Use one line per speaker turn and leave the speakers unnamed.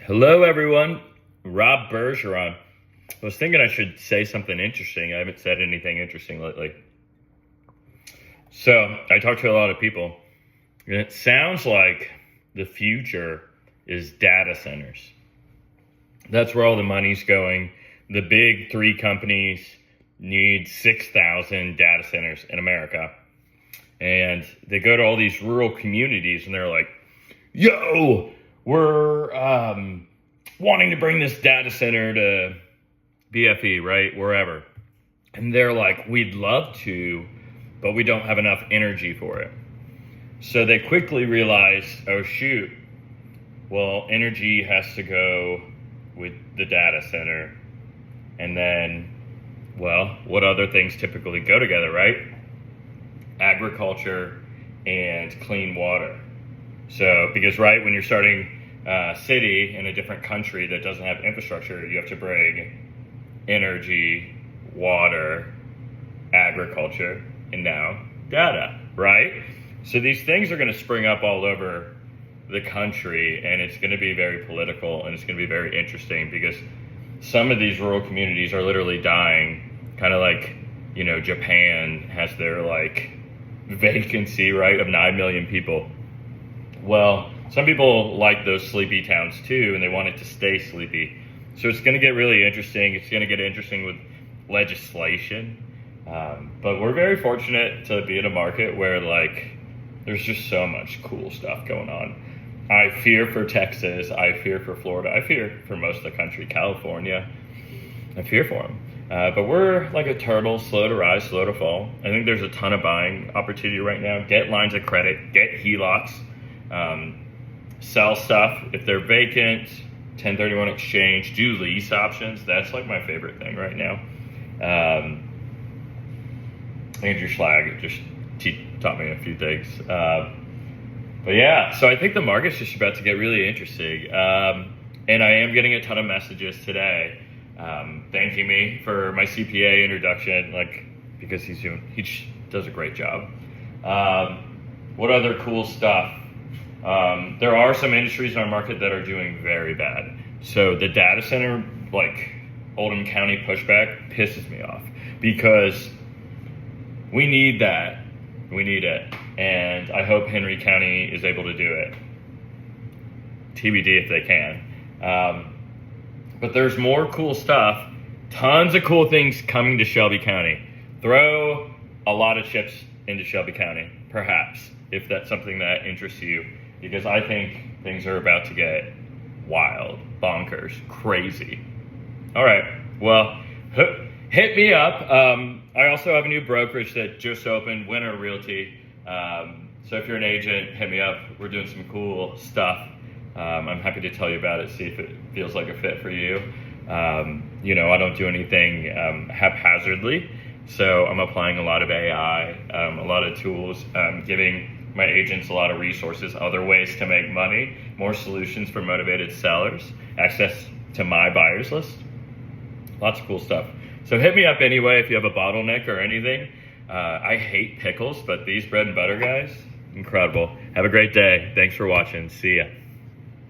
Hello, everyone. Rob Bergeron. I was thinking I should say something interesting. I haven't said anything interesting lately. So I talked to a lot of people, and it sounds like the future is data centers. That's where all the money's going. The big three companies need 6,000 data centers in America. And they go to all these rural communities and they're like, yo, we're wanting to bring this data center to BFE, right? Wherever. And they're like, we'd love to, but we don't have enough energy for it. So they quickly realize, oh, shoot, well, energy has to go with the data center. And then, well, what other things typically go together, right? Agriculture and clean water. So, because, right, when you're starting a city in a different country that doesn't have infrastructure, you have to bring energy, water, agriculture, and now data, right? So these things are going to spring up all over the country, and it's going to be very political, and it's going to be very interesting because some of these rural communities are literally dying, kind of like, you know, Japan has their, like, vacancy, right, of 9 million people. Well, some people like those sleepy towns too, and they want it to stay sleepy. So it's going to get really interesting. It's going to get interesting with legislation. But we're very fortunate to be in a market where, like, there's just so much cool stuff going on. I fear for Texas. I fear for Florida. I fear for most of the country. California. I fear for them. But we're like a turtle, slow to rise, slow to fall. I think there's a ton of buying opportunity right now. Get lines of credit. Get HELOCs. Sell stuff if they're vacant, 1031 exchange, do lease options. That's like my favorite thing right now. Andrew Schlag just taught me a few things. But yeah, so I think the market's just about to get really interesting. And I am getting a ton of messages today thanking me for my CPA introduction, like, because he does a great job. What other cool stuff? There are some industries in our market that are doing very bad. So the data center, like Oldham County pushback, pisses me off because we need that. We need it. And I hope Henry County is able to do it. TBD if they can. But there's more cool stuff. Tons of cool things coming to Shelby County. Throw a lot of chips into Shelby County, perhaps, if that's something that interests you. Because I think things are about to get wild, bonkers, crazy. All right, well, hit me up. I also have a new brokerage that just opened, Winter Realty. So if you're an agent, hit me up. We're doing some cool stuff. I'm happy to tell you about it, see if it feels like a fit for you. You know, I don't do anything haphazardly. So I'm applying a lot of AI, a lot of tools, giving my agents a lot of resources, other ways to make money, more solutions for motivated sellers, access to my buyers list, lots of cool stuff. So hit me up anyway if you have a bottleneck or anything. I hate pickles, but these bread and butter guys, incredible. Have a great day. Thanks for watching. See ya.